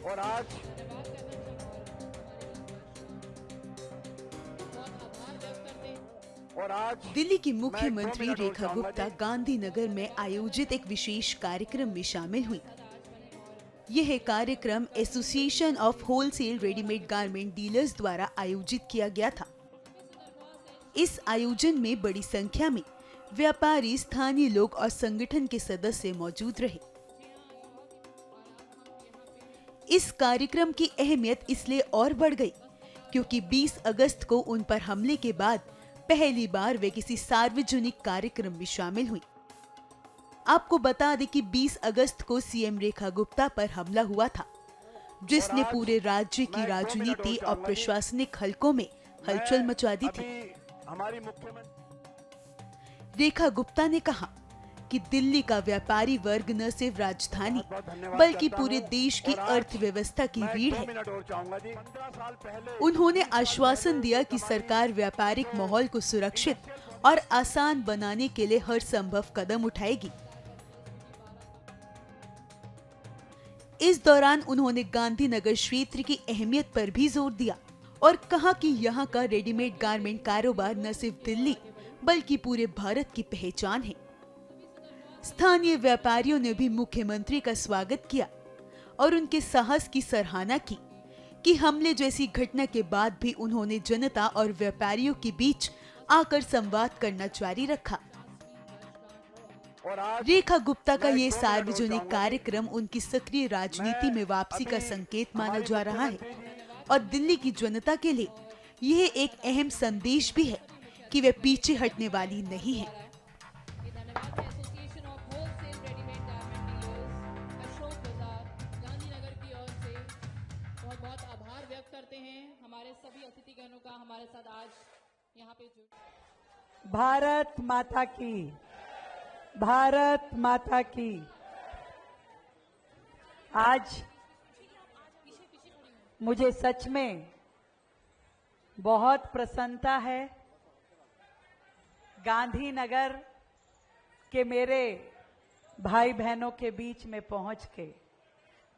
और आज दिल्ली की मुख्यमंत्री रेखा गुप्ता गांधीनगर में आयोजित एक विशेष कार्यक्रम में शामिल हुई। यह कार्यक्रम association of wholesale readymade garment dealers द्वारा आयोजित किया गया था। इस आयोजन में बड़ी संख्या में व्यापारी, स्थानीय लोग और संगठन के सदस्य मौजूद रहे। इस कार्यक्रम की अहमियत इसलिए और बढ़ गई क्योंकि 20 अगस्त को उन पर हमले के बाद पहली बार वे किसी सार्वजनिक कार्यक्रम में शामिल हुई। आपको बता दें कि 20 अगस्त को सीएम रेखा गुप्ता पर हमला हुआ था, जिसने पूरे राज्य की राजनीति और प्रशासनिक हलकों में हलचल मचा दी थी। हमारी मुख्यमंत्री रेखा गुप्ता ने कहा कि दिल्ली का व्यापारी वर्ग न सिर्फ राजधानी बल्कि पूरे देश की अर्थव्यवस्था की रीढ़ है। उन्होंने आश्वासन दिया कि सरकार व्यापारिक माहौल को सुरक्षित और आसान बनाने के लिए हर संभव कदम उठाएगी। इस दौरान उन्होंने गांधीनगर क्षेत्र की अहमियत पर भी जोर दिया और कहा कि यहाँ का रेडीमेड गारमेंट कारोबार न सिर्फ दिल्ली बल्कि पूरे भारत की पहचान है। स्थानीय व्यापारियों ने भी मुख्यमंत्री का स्वागत किया और उनके साहस की सराहना की कि हमले जैसी घटना के बाद भी उन्होंने जनता और व्यापारियों के बीच आकर संवाद करना जारी रखा। रेखा गुप्ता का ये सार्वजनिक कार्यक्रम उनकी सक्रिय राजनीति में वापसी का संकेत माना जा रहा है और दिल्ली की जनता के लिए यह एक अहम संदेश भी है कि वे पीछे हटने वाली नहीं है। बहुत आभार व्यक्त करते हैं हमारे सभी अतिथिगणों का हमारे साथ आज यहाँ पे जुड़। भारत माता की, भारत माता की। आज मुझे सच में बहुत प्रसन्नता है गांधीनगर के मेरे भाई बहनों के बीच में पहुंच के।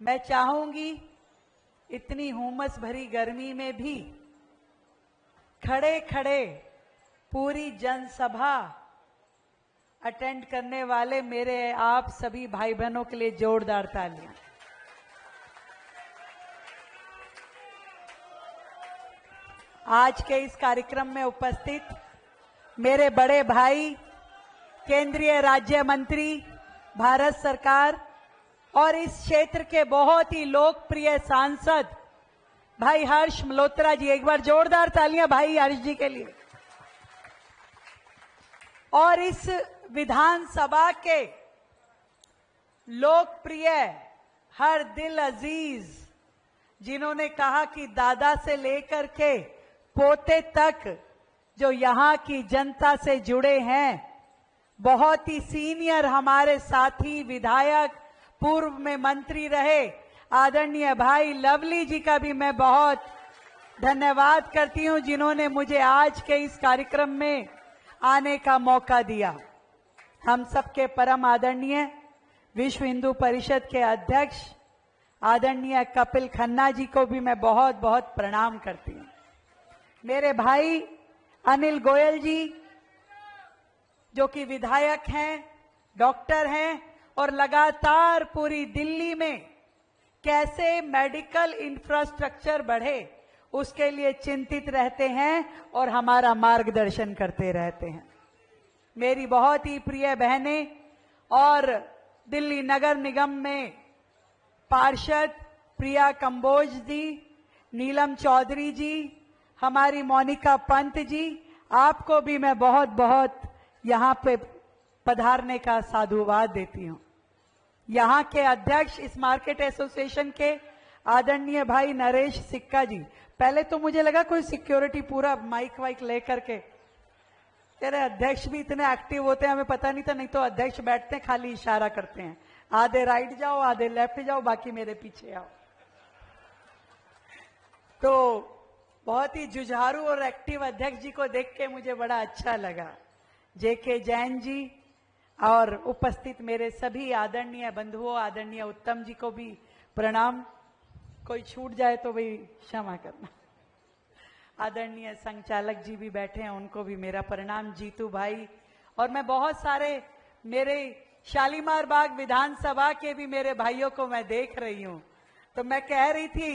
मैं चाहूंगी इतनी हुमस भरी गर्मी में भी खड़े खड़े पूरी जनसभा अटेंड करने वाले मेरे आप सभी भाई बहनों के लिए जोरदार तालियां। आज के इस कार्यक्रम में उपस्थित मेरे बड़े भाई, केंद्रीय राज्य मंत्री, भारत सरकार और इस क्षेत्र के बहुत ही लोकप्रिय सांसद भाई हर्ष मल्होत्रा जी, एक बार जोरदार तालियां भाई हर्ष जी के लिए। और इस विधानसभा के लोकप्रिय हर दिल अजीज, जिन्होंने कहा कि दादा से लेकर के पोते तक जो यहाँ की जनता से जुड़े हैं, बहुत ही सीनियर हमारे साथी विधायक, पूर्व में मंत्री रहे आदरणीय भाई लवली जी का भी मैं बहुत धन्यवाद करती हूं, जिन्होंने मुझे आज के इस कार्यक्रम में आने का मौका दिया। हम सबके परम आदरणीय विश्व हिंदू परिषद के अध्यक्ष आदरणीय कपिल खन्ना जी को भी मैं बहुत बहुत प्रणाम करती हूं। मेरे भाई अनिल गोयल जी, जो कि विधायक हैं, डॉक्टर हैं और लगातार पूरी दिल्ली में कैसे मेडिकल इंफ्रास्ट्रक्चर बढ़े उसके लिए चिंतित रहते हैं और हमारा मार्गदर्शन करते रहते हैं। मेरी बहुत ही प्रिय बहनें और दिल्ली नगर निगम में पार्षद प्रिया कंबोज जी, नीलम चौधरी जी, हमारी मोनिका पंत जी, आपको भी मैं बहुत बहुत यहाँ पे पधारने का साधुवाद देती हूँ। यहाँ के अध्यक्ष इस मार्केट एसोसिएशन के आदरणीय भाई नरेश सिक्का जी, पहले तो मुझे लगा कोई सिक्योरिटी पूरा माइक वाइक लेकर के, तेरे अध्यक्ष भी इतने एक्टिव होते हैं हमें पता नहीं था, नहीं तो अध्यक्ष बैठते हैं खाली इशारा करते हैं, आधे राइट जाओ आधे लेफ्ट जाओ बाकी मेरे पीछे आओ। तो बहुत ही जुझारू और एक्टिव अध्यक्ष जी को देख के मुझे बड़ा अच्छा लगा। जेके जैन जी और उपस्थित मेरे सभी आदरणीय बंधुओं, आदरणीय उत्तम जी को भी प्रणाम। कोई छूट जाए तो भाई क्षमा करना। आदरणीय संचालक जी भी बैठे हैं, उनको भी मेरा प्रणाम। जीतू भाई और मैं बहुत सारे मेरे शालीमार बाग विधानसभा के भी मेरे भाइयों को मैं देख रही हूं। तो मैं कह रही थी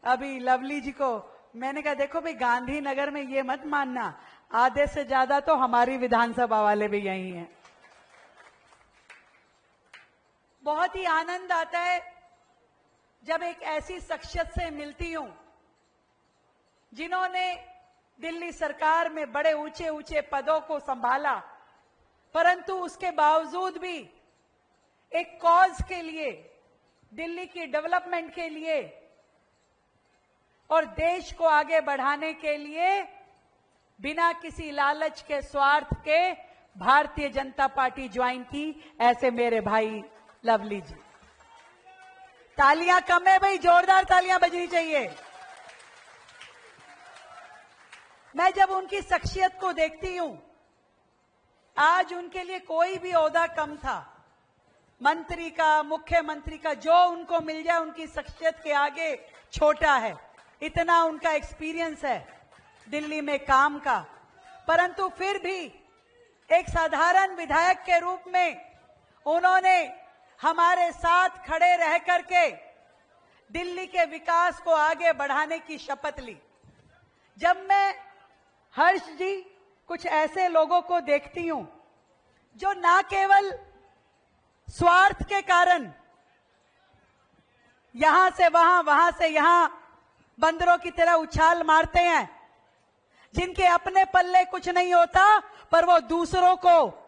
अभी लवली जी को, मैंने कहा देखो भाई गांधीनगर में ये मत मानना, आधे से ज्यादा तो हमारी विधानसभा वाले भी यही हैं। बहुत ही आनंद आता है जब एक ऐसी शख्सियत से मिलती हूं जिन्होंने दिल्ली सरकार में बड़े ऊंचे ऊंचे पदों को संभाला, परंतु उसके बावजूद भी एक कॉज के लिए, दिल्ली की डेवलपमेंट के लिए और देश को आगे बढ़ाने के लिए बिना किसी लालच के, स्वार्थ के भारतीय जनता पार्टी ज्वाइन की, ऐसे मेरे भाई लवली जी। तालियां कम है भाई, जोरदार तालियां बजनी चाहिए। मैं जब उनकी शख्सियत को देखती हूं, आज उनके लिए कोई भी ओहदा कम था, मंत्री का, मुख्यमंत्री का, जो उनको मिल जाए उनकी शख्सियत के आगे छोटा है। इतना उनका एक्सपीरियंस है दिल्ली में काम का, परंतु फिर भी एक साधारण विधायक के रूप में उन्होंने हमारे साथ खड़े रह करके दिल्ली के विकास को आगे बढ़ाने की शपथ ली। जब मैं हर्ष जी कुछ ऐसे लोगों को देखती हूं जो ना केवल स्वार्थ के कारण यहां से वहां, वहां से यहां बंदरों की तरह उछाल मारते हैं, जिनके अपने पल्ले कुछ नहीं होता पर वो दूसरों को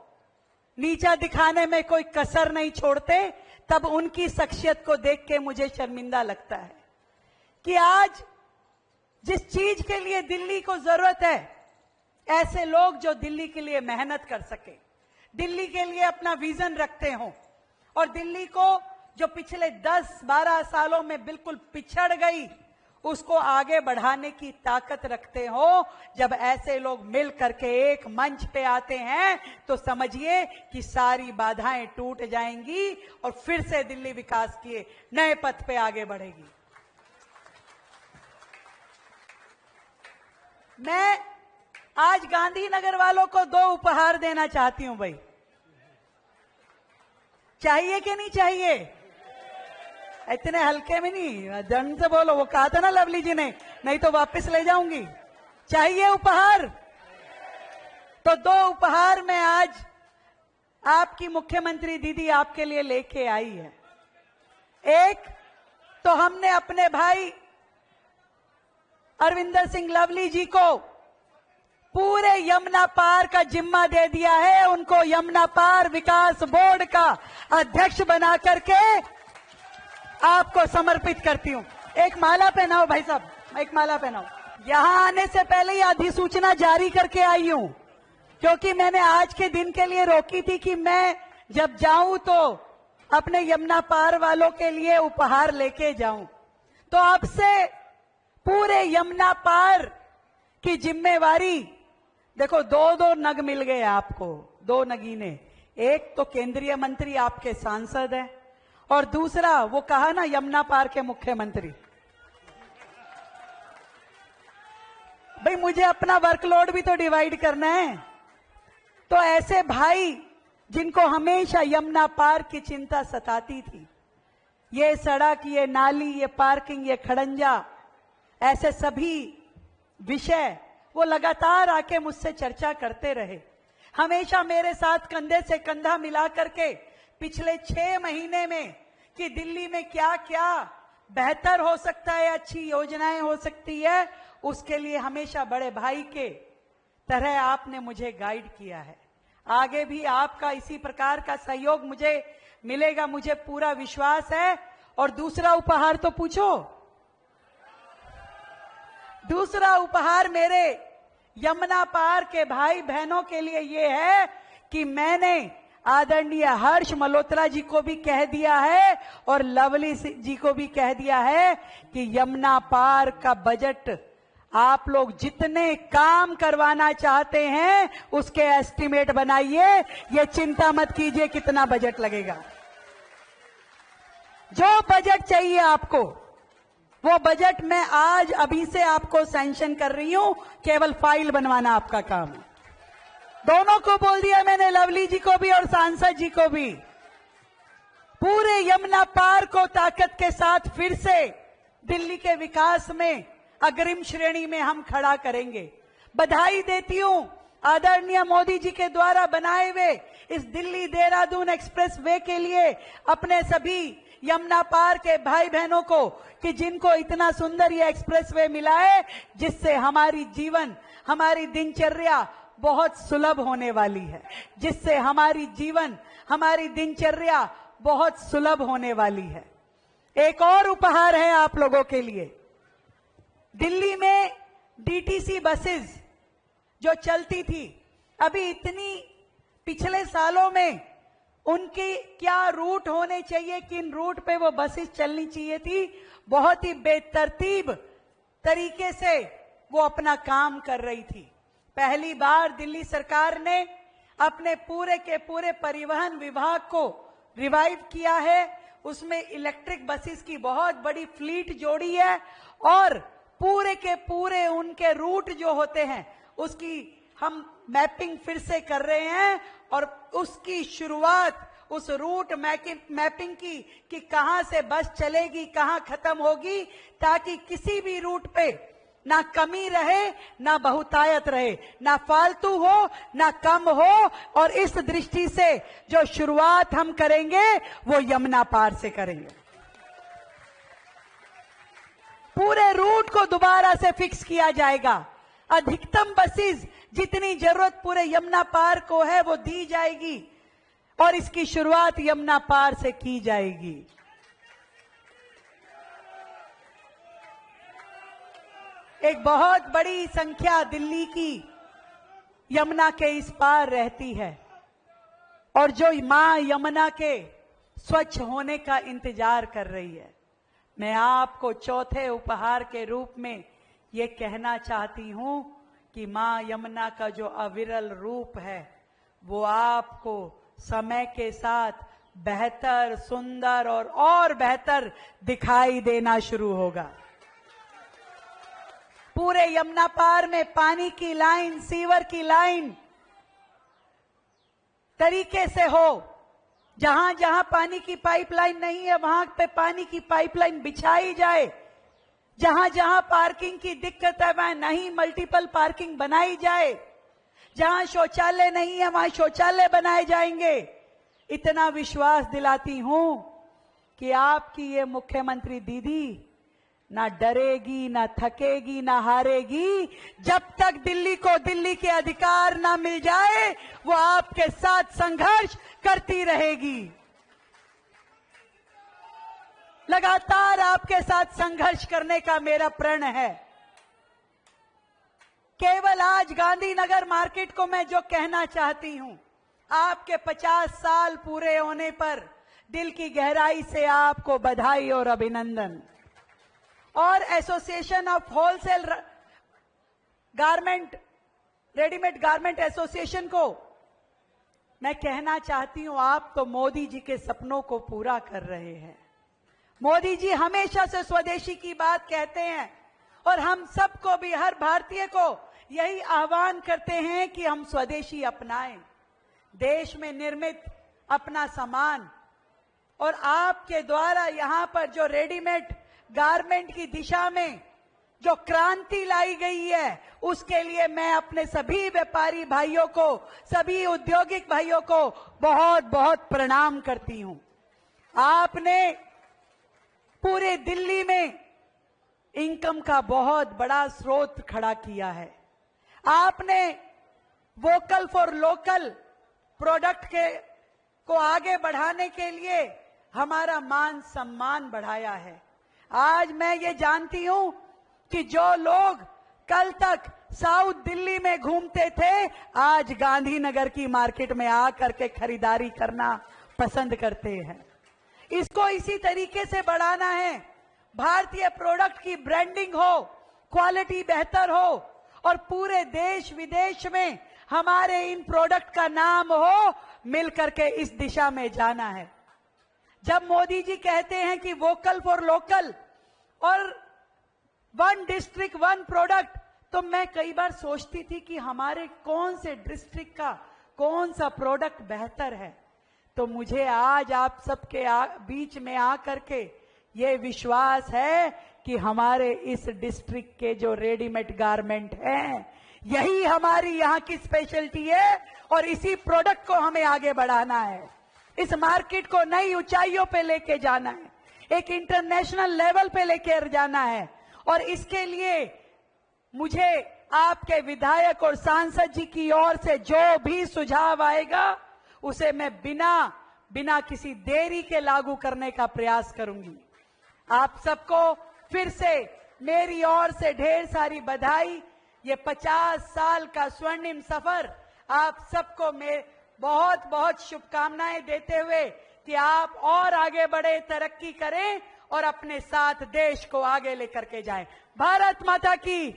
नीचा दिखाने में कोई कसर नहीं छोड़ते, तब उनकी शख्सियत को देख के मुझे शर्मिंदा लगता है कि आज जिस चीज के लिए दिल्ली को जरूरत है, ऐसे लोग जो दिल्ली के लिए मेहनत कर सके, दिल्ली के लिए अपना विजन रखते हो और दिल्ली को जो पिछले 10-12 सालों में बिल्कुल पिछड़ गई उसको आगे बढ़ाने की ताकत रखते हो। जब ऐसे लोग मिल करके एक मंच पे आते हैं तो समझिए कि सारी बाधाएं टूट जाएंगी और फिर से दिल्ली विकास के नए पथ पे आगे बढ़ेगी। मैं आज गांधीनगर वालों को 2 उपहार देना चाहती हूं भाई। चाहिए कि नहीं चाहिए? इतने हल्के में नहीं, दंड से बोलो। वो कहा था ना लवली जी ने, नहीं तो वापस ले जाऊंगी। चाहिए उपहार? तो 2 उपहार मैं आज आपकी मुख्यमंत्री दीदी आपके लिए लेके आई है। एक तो हमने अपने भाई अरविंदर सिंह लवली जी को पूरे यमुना पार का जिम्मा दे दिया है। उनको यमुना पार विकास बोर्ड का अध्यक्ष बना करके आपको समर्पित करती हूं। एक माला पहनाओ भाई साहब, एक माला पहनाओ। यहां आने से पहले ही अधिसूचना जारी करके आई हूं, क्योंकि मैंने आज के दिन के लिए रोकी थी कि मैं जब जाऊं तो अपने यमुना पार वालों के लिए उपहार लेके जाऊं। तो आपसे पूरे यमुना पार की जिम्मेवारी, देखो 2 नग मिल गए आपको, 2 नगीने। एक तो केंद्रीय मंत्री आपके सांसद हैं और दूसरा वो कहा ना यमुना पार के मुख्यमंत्री। भाई मुझे अपना वर्कलोड भी तो डिवाइड करना है। तो ऐसे भाई जिनको हमेशा यमुना पार की चिंता सताती थी, ये सड़क, ये नाली, ये पार्किंग, ये खड़ंजा, ऐसे सभी विषय वो लगातार आके मुझसे चर्चा करते रहे। हमेशा मेरे साथ कंधे से कंधा मिला करके पिछले 6 महीने में कि दिल्ली में क्या क्या बेहतर हो सकता है, अच्छी योजनाएं हो सकती है, उसके लिए हमेशा बड़े भाई के तरह आपने मुझे गाइड किया है। आगे भी आपका इसी प्रकार का सहयोग मुझे मिलेगा, मुझे पूरा विश्वास है। और दूसरा उपहार तो पूछो। दूसरा उपहार मेरे यमुना पार के भाई बहनों के लिए ये है कि मैंने आदरणीय हर्ष मल्होत्रा जी को भी कह दिया है और लवली जी को भी कह दिया है कि यमुना पार का बजट आप लोग जितने काम करवाना चाहते हैं उसके एस्टीमेट बनाइए। ये चिंता मत कीजिए कितना बजट लगेगा। जो बजट चाहिए आपको वो बजट मैं आज अभी से आपको सैंक्शन कर रही हूं, केवल फाइल बनवाना आपका काम है। दोनों को बोल दिया मैंने, लवली जी को भी और सांसद जी को भी। पूरे यमुना पार को ताकत के साथ फिर से दिल्ली के विकास में अग्रिम श्रेणी में हम खड़ा करेंगे। बधाई देती हूं आदरणीय मोदी जी के द्वारा बनाए हुए इस दिल्ली देहरादून एक्सप्रेस वे के लिए अपने सभी यमुना पार के भाई बहनों को कि जिनको इतना सुंदर ये एक्सप्रेस वे मिला है, जिससे हमारी जीवन, हमारी दिनचर्या बहुत सुलभ होने वाली है, जिससे हमारी जीवन, हमारी दिनचर्या बहुत सुलभ होने वाली है। एक और उपहार है आप लोगों के लिए। दिल्ली में डीटीसी बसेस जो चलती थी, अभी इतनी पिछले सालों में उनके क्या रूट होने चाहिए, किन रूट पे वो बसेस चलनी चाहिए थी, बहुत ही बेतरतीब तरीके से वो अपना काम कर रही थी। पहली बार दिल्ली सरकार ने अपने पूरे के पूरे परिवहन विभाग को रिवाइव किया है। उसमें इलेक्ट्रिक बसेस की बहुत बड़ी फ्लीट जोड़ी है और पूरे के पूरे उनके रूट जो होते हैं उसकी हम मैपिंग फिर से कर रहे हैं और उसकी शुरुआत उस रूट मैपिंग की कि कहां से बस चलेगी, कहां खत्म होगी, ताकि किसी भी रूट पे ना कमी रहे, ना बहुतायत रहे, ना फालतू हो, ना कम हो। और इस दृष्टि से जो शुरुआत हम करेंगे वो यमुना पार से करेंगे। पूरे रूट को दोबारा से फिक्स किया जाएगा। अधिकतम बसेस जितनी जरूरत पूरे यमुना पार को है वो दी जाएगी और इसकी शुरुआत यमुना पार से की जाएगी। एक बहुत बड़ी संख्या दिल्ली की यमुना के इस पार रहती है और जो मां यमुना के स्वच्छ होने का इंतजार कर रही है। मैं आपको चौथे उपहार के रूप में ये कहना चाहती हूं कि मां यमुना का जो अविरल रूप है वो आपको समय के साथ बेहतर, सुंदर और बेहतर दिखाई देना शुरू होगा। पूरे यमुना पार में पानी की लाइन, सीवर की लाइन तरीके से हो। जहां जहां पानी की पाइपलाइन नहीं है वहां पे पानी की पाइपलाइन बिछाई जाए। जहां जहां पार्किंग की दिक्कत है वहां नहीं मल्टीपल पार्किंग बनाई जाए। जहां शौचालय नहीं है वहां शौचालय बनाए जाएंगे। इतना विश्वास दिलाती हूं कि आपकी ये मुख्यमंत्री दीदी ना डरेगी, ना थकेगी, ना हारेगी। जब तक दिल्ली को दिल्ली के अधिकार ना मिल जाए वो आपके साथ संघर्ष करती रहेगी। लगातार आपके साथ संघर्ष करने का मेरा प्रण है। केवल आज गांधीनगर मार्केट को मैं जो कहना चाहती हूं, आपके 50 साल पूरे होने पर दिल की गहराई से आपको बधाई और अभिनंदन। और association of wholesale garment, readymade garment association को मैं कहना चाहती हूं, आप तो मोदी जी के सपनों को पूरा कर रहे हैं। मोदी जी हमेशा से स्वदेशी की बात कहते हैं और हम सबको भी, हर भारतीय को यही आह्वान करते हैं कि हम स्वदेशी अपनाएं, देश में निर्मित अपना सामान। और आपके द्वारा यहां पर जो रेडीमेड गारमेंट की दिशा में जो क्रांति लाई गई है उसके लिए मैं अपने सभी व्यापारी भाइयों को, सभी औद्योगिक भाइयों को बहुत बहुत प्रणाम करती हूं। आपने पूरे दिल्ली में इनकम का बहुत बड़ा स्रोत खड़ा किया है। आपने वोकल फॉर लोकल प्रोडक्ट को आगे बढ़ाने के लिए हमारा मान सम्मान बढ़ाया है। आज मैं ये जानती हूं कि जो लोग कल तक साउथ दिल्ली में घूमते थे आज गांधीनगर की मार्केट में आकर के खरीदारी करना पसंद करते हैं। इसको इसी तरीके से बढ़ाना है। भारतीय प्रोडक्ट की ब्रांडिंग हो, क्वालिटी बेहतर हो और पूरे देश विदेश में हमारे इन प्रोडक्ट का नाम हो, मिलकर के इस दिशा में जाना है। जब मोदी जी कहते हैं कि वोकल फॉर लोकल और वन डिस्ट्रिक्ट वन प्रोडक्ट। तो मैं कई बार सोचती थी कि हमारे कौन से डिस्ट्रिक्ट का कौन सा प्रोडक्ट बेहतर है। तो मुझे आज आप सबके बीच में आकर के ये विश्वास है कि हमारे इस डिस्ट्रिक्ट के जो रेडीमेड गारमेंट हैं, यही हमारी यहाँ की स्पेशलिटी है और इसी प्रोडक्ट को हमें आगे बढ़ाना है। इस मार्केट को नई ऊंचाइयों पे लेके जाना है, एक इंटरनेशनल लेवल पे लेके जाना है। और इसके लिए मुझे आपके विधायक और सांसद जी की ओर से जो भी सुझाव आएगा उसे मैं बिना किसी देरी के लागू करने का प्रयास करूंगी। आप सबको फिर से मेरी ओर से ढेर सारी बधाई। ये 50 साल का स्वर्णिम सफर आप सबको मैं बहुत बहुत शुभकामनाएं देते हुए कि आप और आगे बढ़े, तरक्की करें और अपने साथ देश को आगे लेकर के जाएं। भारत माता की